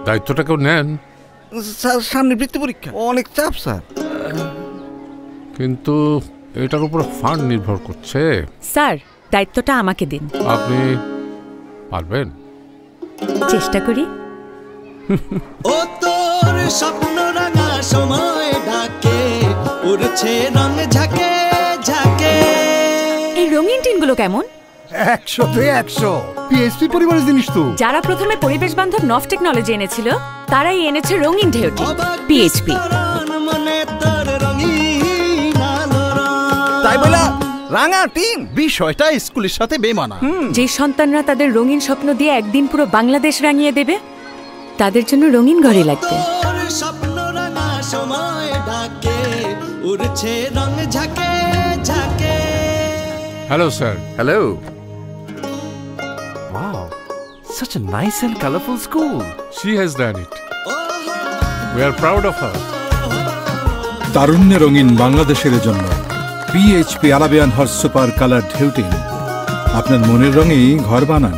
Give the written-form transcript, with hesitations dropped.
দায়িত্বটা কেউ নেন? স্যার সামনে বৃত্তি পরীক্ষা, অনেক চাপ স্যার। কিন্তু এটার উপর ফান্ড নির্ভর করছে। স্যার দায়িত্বটা আমাকে দিন। আপনি পারবেন? চেষ্টা করি। ও তোর স্বপ্ন রাঙা সময় ডাকে, উড়ছে রং ঝাঁকে ঝাঁকে। এই রঙিন টিনগুলো কেমন? 100-তে 100 পিএসপি পরিবারের জিনিস তো। যারা প্রথমে পরিবেশ বান্ধব নফ টেকনোলজি এনেছিল তারাই এনেছে রঙিন ঢেউটি পিএইচপি। তাই বলা রাঙা টিন বিষয়টা স্কুলের সাথে বেমানা। যে সন্তানরা তাদের রঙিন স্বপ্ন দিয়ে একদিন পুরো বাংলাদেশ রাঙিয়ে দেবে তাদের জন্য রঙিন ঘড়ি লাগবে। স্বপ্ন রাঙা সময় ডাকে, উড়ছে রং ঝাঁকে ঝাঁকে। Hello sir. Hello. Wow, such a nice and colorful school. She has done it. We are proud of her. তারুণ্যে রঙিন বাংলাদেশের জন্য PHP Arabian horse super colour ঢেউটিন। আপনার মনের রঙেই ঘর বানান।